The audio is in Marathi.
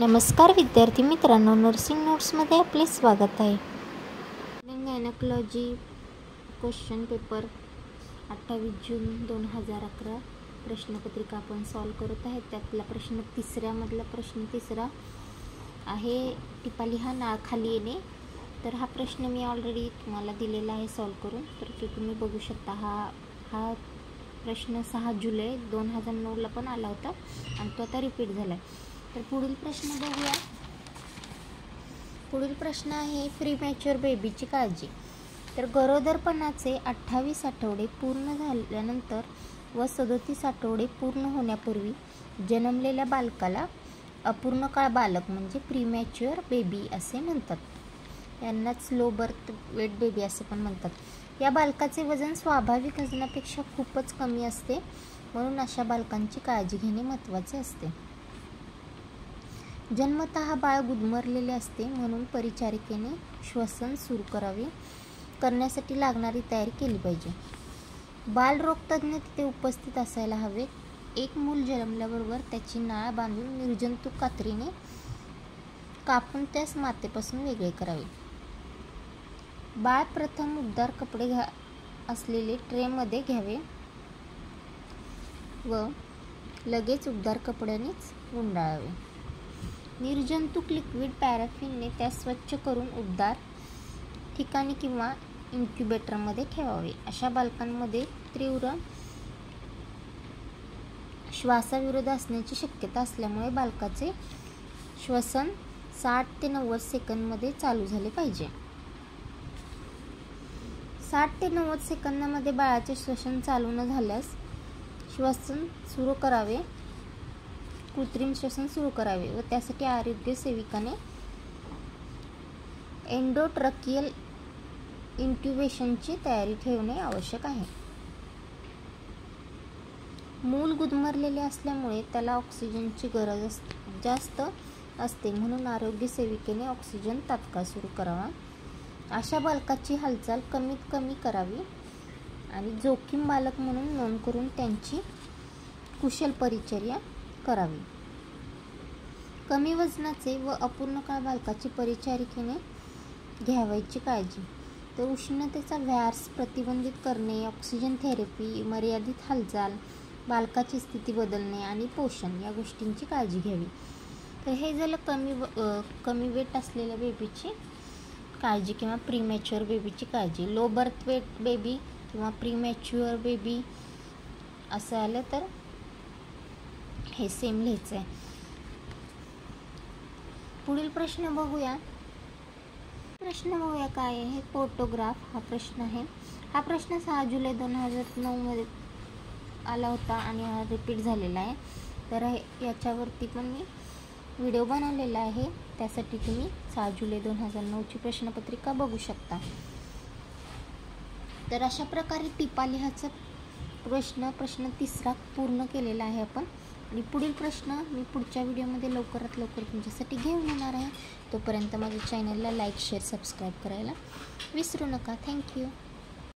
नमस्कार विद्यार्थी मित्रांनो, नर्सिंग नोट्समध्ये आपले स्वागत आहे. गायनेकोलॉजी क्वेश्चन पेपर 28 जून 2011 प्रश्नपत्रिका आपण सॉल्व करत आहे. त्यातला प्रश्न तिसऱ्यामधला प्रश्न तिसरा आहे, टिपा लिहा नाळ खाली येणे. तर हा प्रश्न मी ऑलरेडी तुम्हाला दिलेला आहे सॉल्व करून, तर ते तुम्ही बघू शकता. हा प्रश्न 6 जुलै 2009ला पण आला होता आणि तो आता रिपीट झाला आहे. तर पुढील प्रश्न बघूया. पुढील प्रश्न आहे, प्रीमॅच्युअर बेबीची काळजी. तर गरोदरपणाचे 28 आठवडे पूर्ण झाल्यानंतर व 37 आठवडे पूर्ण होण्यापूर्वी जन्मलेल्या बालकाला अपूर्णकाळ बालक म्हणजे प्रीमॅच्युअर बेबी असे म्हणतात. यांनाच लो बर्थ वेट बेबी असे पण म्हणतात. या बालकाचे वजन स्वाभाविक वजनापेक्षा खूपच कमी असते, म्हणून अशा बालकांची काळजी घेणे महत्त्वाचे असते. जन्मतः बाळ गुदमरलेले असते, म्हणून परिचारिकेने श्वसन सुरू करण्यासाठी लागणारी तयारी केली पाहिजे. बालरोगतज्ञ तिथे उपस्थित असायला हवे. एक मूल जन्मल्याबरोबर त्याची नाळ बांधून निर्जंतुक कात्रीने कापून त्यास मातेपासून वेगळे करावे. बाळ प्रथम उबदार कपडे असलेले ट्रेमध्ये घ्यावे व लगेच उबदार कपड्यानेच गुंडाळावे. निर्जंतुक लिक्विड पॅराफिनने त्यास स्वच्छ करून उबदार ठिकाणी किंवा इन्क्युबेटरमध्ये ठेवावे. अशा बालकांमध्ये तीव्र श्वासाविरोध असण्याची शक्यता असल्यामुळे बालकाचे श्वसन 60 ते 90 सेकंदमध्ये चालू झाले पाहिजे. 60 ते 90 सेकंदामध्ये बाळाचे श्वसन चालू न झाल्यास श्वसन सुरू करावे, कृत्रिम श्वसन सुरू करावे व त्यासाठी आरोग्य सेविकाने एंडोट्रकियल इंट्युबेशनची तयारी ठेवणे आवश्यक आहे. मूल गुदमरलेले असल्यामुळे त्याला ऑक्सिजनची गरज जास्त असते, म्हणून आरोग्य सेविकेने ऑक्सिजन तात्काळ सुरू करावा. अशा बालकाची हालचाल कमीत कमी करावी आणि जोखीम बालक म्हणून नोंद करून त्यांची कुशल परिचर्या करावी. कमी वजनाचे व अपूर्णकाळ बालकाची परिचारिकेने घ्यावयाची काळजी. तर उष्णतेचा व्यास प्रतिबंधित करणे, ऑक्सिजन थेरपी, मर्यादित हालचाल, बालकाची स्थिती बदलणे आणि पोषण या गोष्टींची काळजी घ्यावी. तर हे झालं कमी वेट असलेल्या बेबीची काळजी किंवा प्रीमॅच्युअर बेबीची काळजी. लो बर्थ वेट बेबी किंवा प्रीमॅच्युअर बेबी असं आलं तर हे सेम लिहायचं आहे. पुढील प्रश्न बघूया. काय आहे, फोटोग्राफ हा प्रश्न आहे. हा प्रश्न 6 जुलै 2009मध्ये आला होता आणि हा रिपीट झालेला आहे. तर याच्यावरती पण मी व्हिडिओ बनवलेला आहे, त्यासाठी तुम्ही 6 जुलै 2009ची प्रश्नपत्रिका बघू शकता. तर अशा प्रकारे टिपा लिहायचा प्रश्न तिसरा पूर्ण केलेला आहे आपण. आणि पुढील प्रश्न मी पुढच्या व्हिडिओमध्ये लवकरात लवकर तुमच्यासाठी घेऊन येणार आहे. तोपर्यंत माझ्या चॅनलला लाईक, शेअर, सबस्क्राईब करायला विसरू नका. थँक्यू.